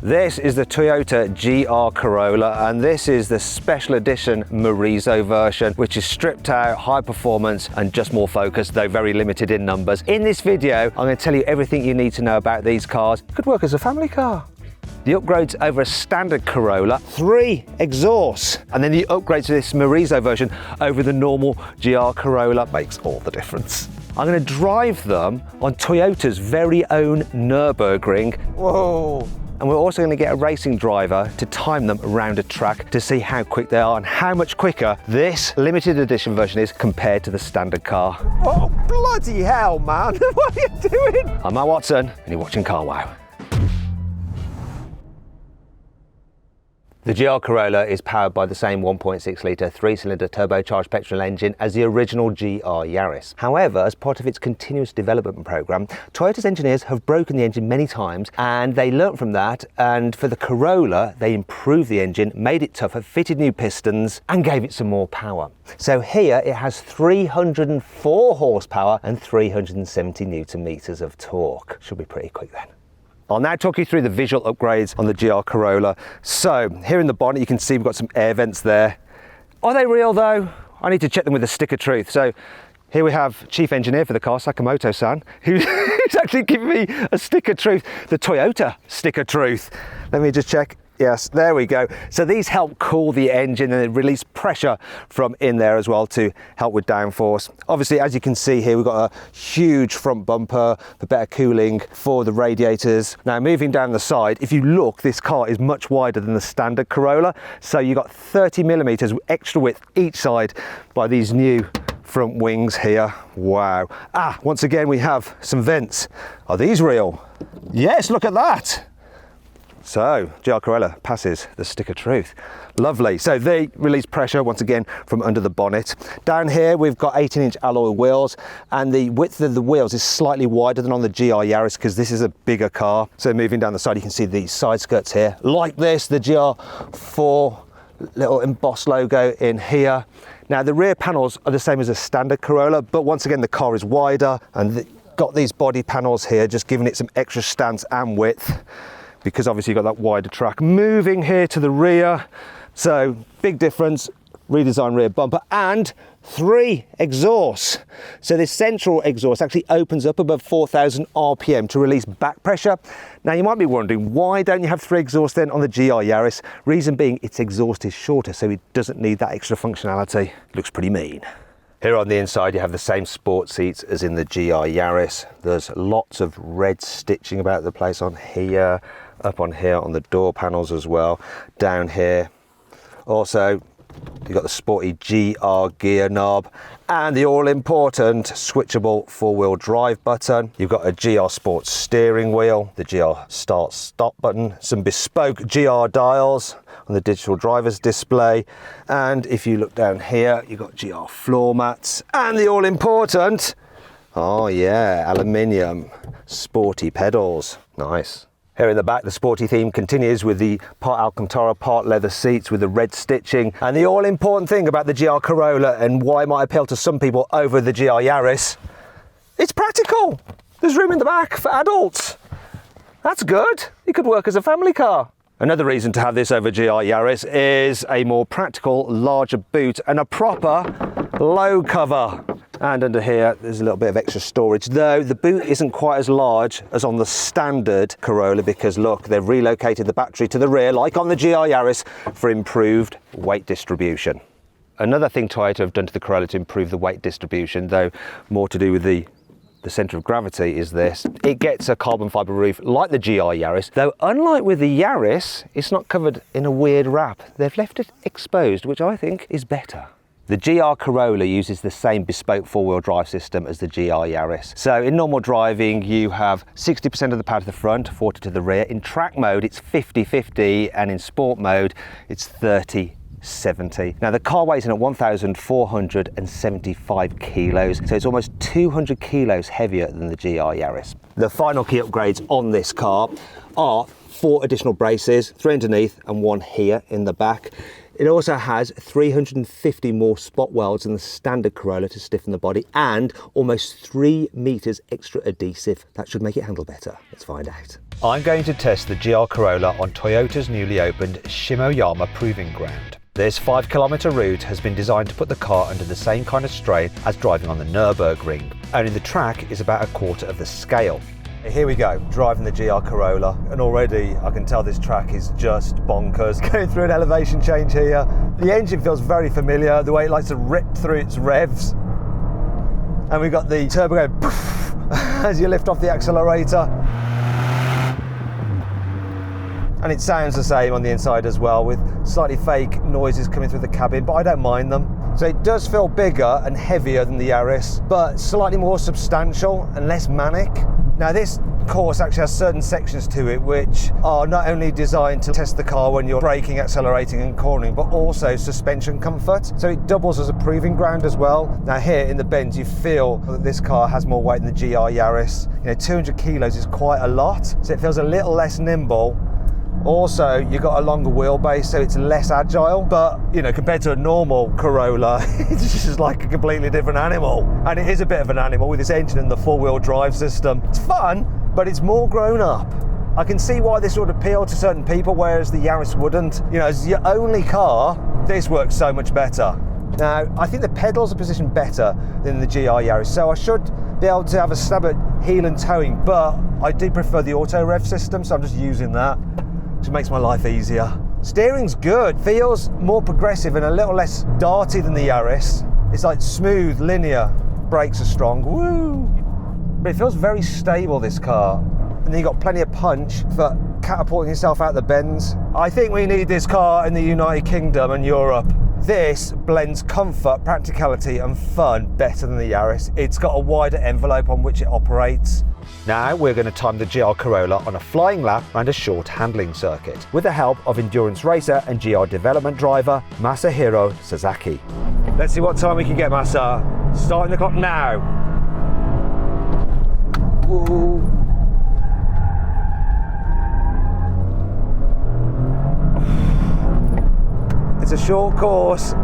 This is the Toyota GR Corolla, and this is the special edition Morizo version, which is stripped out, high performance and just more focused, though very limited in numbers. In this video, I'm going to tell you everything you need to know about these cars. It could work as a family car. The upgrades over a standard Corolla, 3 exhausts, and then the upgrades to this Morizo version over the normal GR Corolla makes all the difference. I'm going to drive them on Toyota's very own Nürburgring. Whoa! And we're also going to get a racing driver to time them around a track to see how quick they are and how much quicker this limited edition version is compared to the standard car. Oh, bloody hell, man. What are you doing? I'm Matt Watson, and you're watching CarWow. The GR Corolla is powered by the same 1.6 litre 3-cylinder turbocharged petrol engine as the original GR Yaris. However, as part of its continuous development programme, Toyota's engineers have broken the engine many times, and they learnt from that, and for the Corolla they improved the engine, made it tougher, fitted new pistons and gave it some more power. So here it has 304 horsepower and 370 newton meters of torque. Should be pretty quick then. I'll now talk you through the visual upgrades on the GR Corolla. So here in the bonnet you can see we've got some air vents there. Are they real though? I need to check them with a stick of truth. So here we have chief engineer for the car, Sakamoto-san, who's actually giving me a stick of truth, the Toyota stick of truth. Let me just check. Yes, there we go. So these help cool the engine and release pressure from in there as well to help with downforce. Obviously, as you can see here, we've got a huge front bumper for better cooling for the radiators. Now, moving down the side, if you look, this car is much wider than the standard Corolla. So you've got 30 millimeters extra width each side by these new front wings here. Wow. Once again, we have some vents. Are these real? Yes, look at that. So, GR Corolla passes the stick of truth. Lovely. So they release pressure once again from under the bonnet. Down here we've got 18-inch alloy wheels, and the width of the wheels is slightly wider than on the GR Yaris because this is a bigger car. So moving down the side you can see the side skirts here. Like this, the GR4 little embossed logo in here. Now the rear panels are the same as a standard Corolla, but once again the car is wider and got these body panels here, just giving it some extra stance and width, because obviously you've got that wider track. Moving here to the rear, so big difference, redesigned rear bumper and 3 exhausts. So this central exhaust actually opens up above 4,000 RPM to release back pressure. Now you might be wondering, why don't you have 3 exhausts then on the GR Yaris? Reason being, its exhaust is shorter, so it doesn't need that extra functionality. Looks pretty mean. Here on the inside you have the same sport seats as in the GR Yaris. There's lots of red stitching about the place on here, up on here on the door panels as well, down here. Also you've got the sporty GR gear knob and the all-important switchable 4-wheel drive button. You've got a GR Sports steering wheel, the GR start-stop button, some bespoke GR dials on the digital driver's display, and if you look down here you've got GR floor mats and the all-important, oh yeah, aluminium sporty pedals. Nice. Here in the back, the sporty theme continues with the part Alcantara, part leather seats with the red stitching. And the all-important thing about the GR Corolla and why it might appeal to some people over the GR Yaris, it's practical. There's room in the back for adults. That's good. It could work as a family car. Another reason to have this over GR Yaris is a more practical, larger boot and a proper low cover. And under here, there's a little bit of extra storage, though the boot isn't quite as large as on the standard Corolla because look, they've relocated the battery to the rear, like on the GR Yaris, for improved weight distribution. Another thing Toyota have done to the Corolla to improve the weight distribution, though more to do with the centre of gravity, is this. It gets a carbon fibre roof like the GR Yaris, though unlike with the Yaris, it's not covered in a weird wrap. They've left it exposed, which I think is better. The GR Corolla uses the same bespoke 4-wheel drive system as the GR Yaris. So in normal driving, you have 60% of the power to the front, 40 to the rear. In track mode, it's 50-50, and in sport mode, it's 30-70. Now the car weighs in at 1,475 kilos, so it's almost 200 kilos heavier than the GR Yaris. The final key upgrades on this car are 4 additional braces, 3 underneath and 1 here in the back. It also has 350 more spot welds than the standard Corolla to stiffen the body and almost 3 meters extra adhesive. That should make it handle better. Let's find out. I'm going to test the GR Corolla on Toyota's newly opened Shimoyama Proving Ground. This 5-kilometer route has been designed to put the car under the same kind of strain as driving on the Nürburgring, only the track is about a quarter of the scale. Here we go, driving the GR Corolla, and already I can tell this track is just bonkers. Going through an elevation change here. The engine feels very familiar, the way it likes to rip through its revs. And we've got the turbo going poof as you lift off the accelerator. And it sounds the same on the inside as well, with slightly fake noises coming through the cabin, but I don't mind them. So it does feel bigger and heavier than the Yaris, but slightly more substantial and less manic. Now this course actually has certain sections to it which are not only designed to test the car when you're braking, accelerating and cornering, but also suspension comfort. So it doubles as a proving ground as well. Now here in the bends you feel that this car has more weight than the GR Yaris. 200 kilos is quite a lot, so it feels a little less nimble. Also, you've got a longer wheelbase, so it's less agile, but compared to a normal Corolla, it's just like a completely different animal. And it is a bit of an animal with this engine and the 4-wheel drive system. It's fun, but it's more grown up. I can see why this would appeal to certain people, whereas the Yaris wouldn't. As your only car, this works so much better. Now, I think the pedals are positioned better than the GR Yaris, so I should be able to have a stab at heel and towing, but I do prefer the auto rev system, so I'm just using that. Which makes my life easier. Steering's good, feels more progressive and a little less darty than the Yaris. It's like smooth, linear, brakes are strong, woo! But it feels very stable, this car. And then you've got plenty of punch for catapulting yourself out the bends. I think we need this car in the United Kingdom and Europe. This blends comfort, practicality and fun better than the Yaris. It's got a wider envelope on which it operates. Now we're going to time the GR Corolla on a flying lap around a short handling circuit with the help of endurance racer and GR development driver Masahiro Sasaki. Let's see what time we can get, Masa. Starting the clock now. Ooh. It's a short course.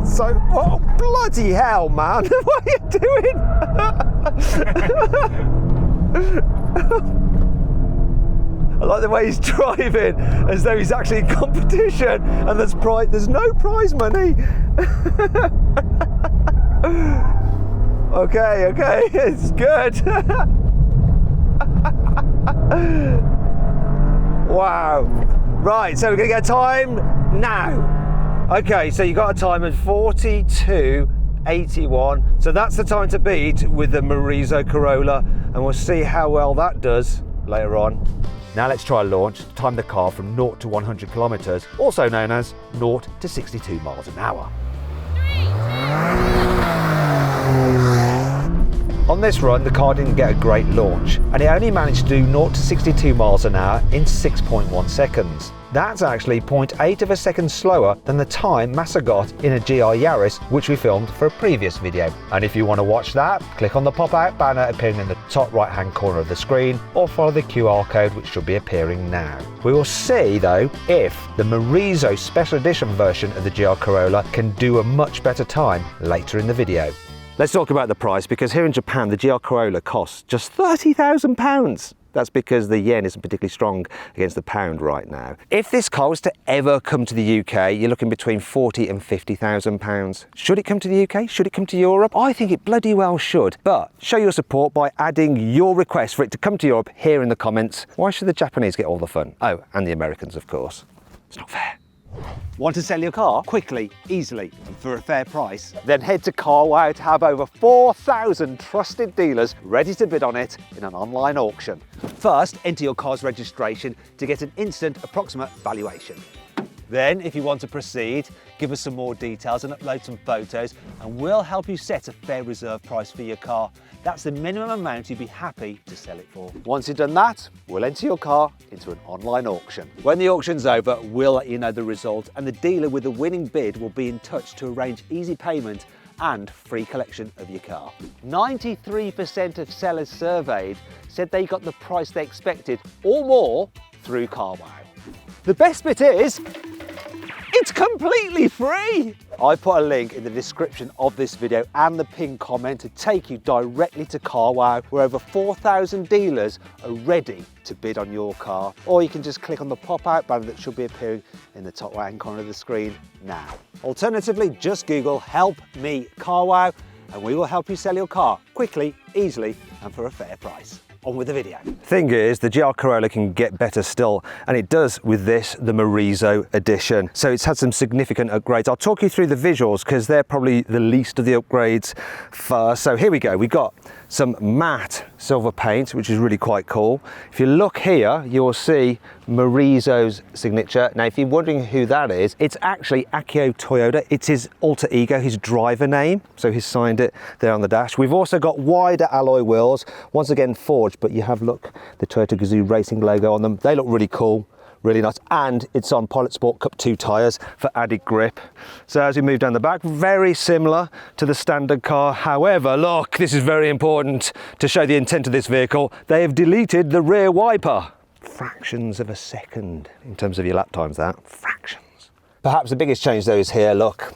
So, oh bloody hell, man! What are you doing? I like the way he's driving, as though he's actually in competition, and there's no prize money. Okay, it's good. Wow. Right, so we're gonna get time now. Okay, so you got a time of 42.81. So that's the time to beat with the Morizo Corolla, and we'll see how well that does later on. Now let's try launch, time the car from 0 to 100 kilometers, also known as 0 to 62 miles an hour. On this run, the car didn't get a great launch, and it only managed to do 0 to 62 miles an hour in 6.1 seconds. That's actually 0.8 of a second slower than the time Massa got in a GR Yaris, which we filmed for a previous video. And if you want to watch that, click on the pop-out banner appearing in the top right-hand corner of the screen, or follow the QR code which should be appearing now. We will see, though, if the Morizo Special Edition version of the GR Corolla can do a much better time later in the video. Let's talk about the price, because here in Japan, the GR Corolla costs just £30,000. That's because the yen isn't particularly strong against the pound right now. If this car was to ever come to the UK, you're looking between £40,000 and £50,000. Should it come to the UK? Should it come to Europe? I think it bloody well should. But show your support by adding your request for it to come to Europe here in the comments. Why should the Japanese get all the fun? Oh, and the Americans, of course. It's not fair. Want to sell your car quickly, easily, and for a fair price? Then head to carwow to have over 4,000 trusted dealers ready to bid on it in an online auction. First, enter your car's registration to get an instant approximate valuation. Then, if you want to proceed, give us some more details and upload some photos, and we'll help you set a fair reserve price for your car. That's the minimum amount you'd be happy to sell it for. Once you've done that, we'll enter your car into an online auction. When the auction's over, we'll let you know the result, and the dealer with the winning bid will be in touch to arrange easy payment and free collection of your car. 93% of sellers surveyed said they got the price they expected or more through carwow. The best bit is, It's completely free. I put a link in the description of this video and the pinned comment to take you directly to CarWow, where over 4,000 dealers are ready to bid on your car. Or you can just click on the pop-out banner that should be appearing in the top right-hand corner of the screen now. Alternatively, just Google "Help Me CarWow" and we will help you sell your car quickly, easily, and for a fair price. On with the video. Thing is, the GR Corolla can get better still, and it does with this, the Morizo Edition. So it's had some significant upgrades. I'll talk you through the visuals because they're probably the least of the upgrades first. So here we go. We've got some matte silver paint, which is really quite cool. If you look here, you'll see Morizo's signature. Now, if you're wondering who that is, it's actually Akio Toyoda. It's his alter ego, his driver name. So he's signed it there on the dash. We've also got wider alloy wheels, once again forged, but you have, look, the Toyota Gazoo Racing logo on them. They look really cool. Really nice, and it's on Pilot Sport Cup 2 tyres for added grip. So as we move down the back, very similar to the standard car. However, look, this is very important to show the intent of this vehicle. They have deleted the rear wiper. Fractions of a second in terms of your lap times, that, fractions. Perhaps the biggest change though is here, look.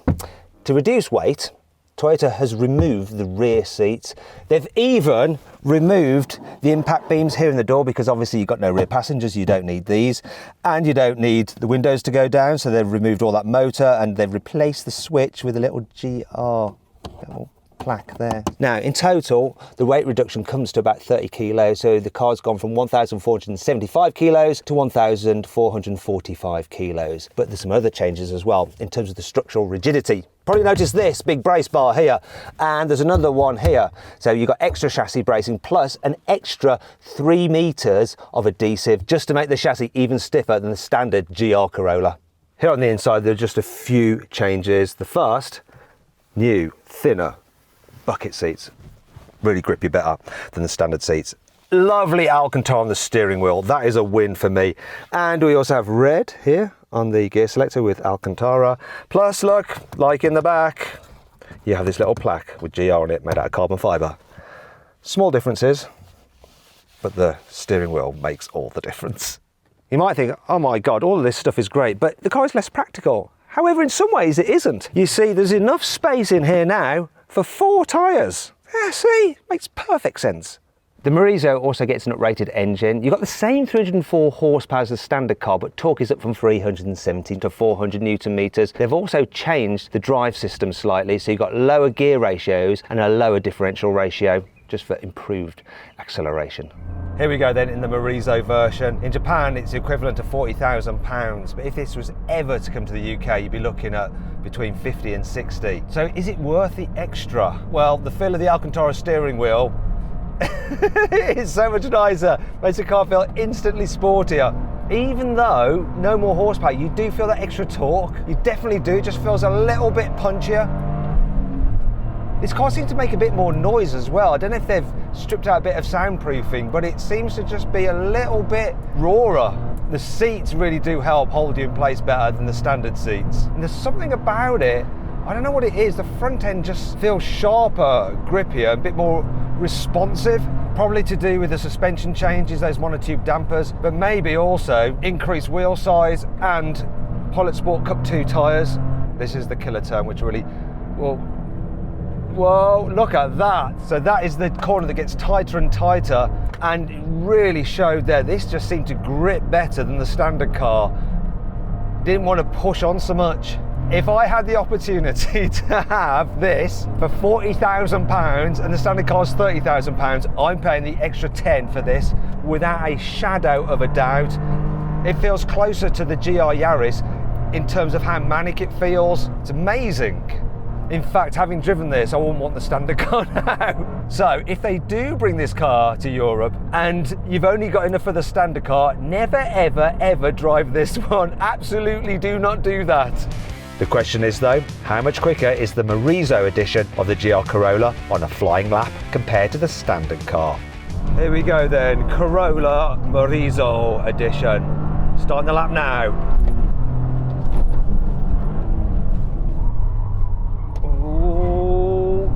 To reduce weight, Toyota has removed the rear seats. They've even removed the impact beams here in the door because obviously you've got no rear passengers, you don't need these. And you don't need the windows to go down, so they've removed all that motor and they've replaced the switch with a little GR little plaque there. Now, in total, the weight reduction comes to about 30 kilos. So the car's gone from 1,475 kilos to 1,445 kilos. But there's some other changes as well in terms of the structural rigidity. Probably noticed this big brace bar here, and there's another one here. So you've got extra chassis bracing plus an extra 3 meters of adhesive just to make the chassis even stiffer than the standard GR Corolla. Here on the inside, there are just a few changes. The first, new, thinner bucket seats. Really grip you better than the standard seats. Lovely Alcantara on the steering wheel. That is a win for me. And we also have red here on the gear selector with Alcantara. Plus, look, like in the back, you have this little plaque with GR on it made out of carbon fibre. Small differences, but the steering wheel makes all the difference. You might think, oh my God, all of this stuff is great, but the car is less practical. However, in some ways it isn't. You see, there's enough space in here now for 4 tyres. Yeah, see, makes perfect sense. The Morizo also gets an uprated engine. You've got the same 304 horsepower as the standard car, but torque is up from 370 to 400 Newton meters. They've also changed the drive system slightly, so you've got lower gear ratios and a lower differential ratio, just for improved acceleration. Here we go then in the Morizo version. In Japan, it's equivalent to £40,000, but if this was ever to come to the UK, you'd be looking at between 50 and 60. So is it worth the extra? Well, the feel of the Alcantara steering wheel it's so much nicer, makes the car feel instantly sportier. Even though no more horsepower, you do feel that extra torque. You definitely do, it just feels a little bit punchier. This car seems to make a bit more noise as well. I don't know if they've stripped out a bit of soundproofing, but it seems to just be a little bit rawer. The seats really do help hold you in place better than the standard seats. And there's something about it, I don't know what it is, the front end just feels sharper, grippier, a bit more responsive. Probably to do with the suspension changes, those monotube dampers, but maybe also increased wheel size and Pilot Sport Cup 2 tyres. This is the killer turn, which really, well, whoa, look at that. So that is the corner that gets tighter and tighter, and it really showed there. This just seemed to grip better than the standard car. Didn't want to push on so much. If I had the opportunity to have this for £40,000 and the standard car's £30,000, I'm paying the extra 10 for this without a shadow of a doubt. It feels closer to the GR Yaris in terms of how manic it feels. It's amazing. In fact, having driven this, I wouldn't want the standard car now. So if they do bring this car to Europe and you've only got enough for the standard car, never, ever, ever drive this one. Absolutely do not do that. The question is though, how much quicker is the Morizo edition of the GR Corolla on a flying lap compared to the standard car? Here we go then, Corolla Morizo edition. Starting the lap now. Ooh.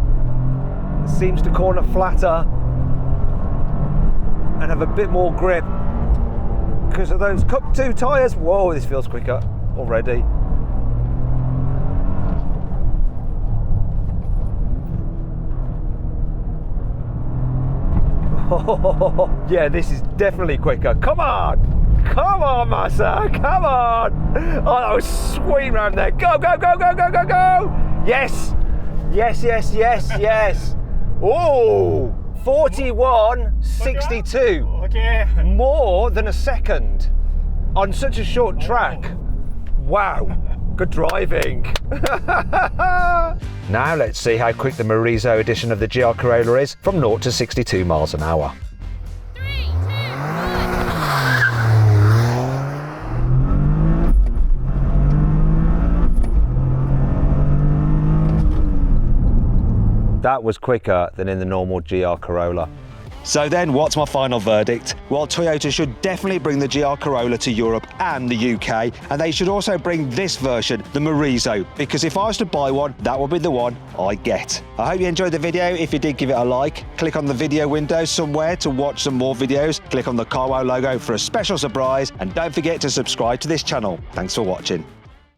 Seems to corner flatter and have a bit more grip because of those Cup 2 tyres. Whoa, this feels quicker already. Oh, yeah, this is definitely quicker. Come on! Come on, Massa! Come on! Oh, that was sweet round there. Go, go, go, go, go, go, go! Yes! Yes, yes, yes, yes. Oh! 41.62. Okay. More than a second on such a short track. Wow. Good driving. Now let's see how quick the Morizo edition of the GR Corolla is from 0 to 62 miles an hour. 3, 2, 1. That was quicker than in the normal GR Corolla. So then, what's my final verdict? Well, Toyota should definitely bring the GR Corolla to Europe and the UK, and they should also bring this version, the Morizo, because if I was to buy one, that would be the one I get. I hope you enjoyed the video. If you did, give it a like. Click on the video window somewhere to watch some more videos. Click on the carwow logo for a special surprise, and don't forget to subscribe to this channel. Thanks for watching.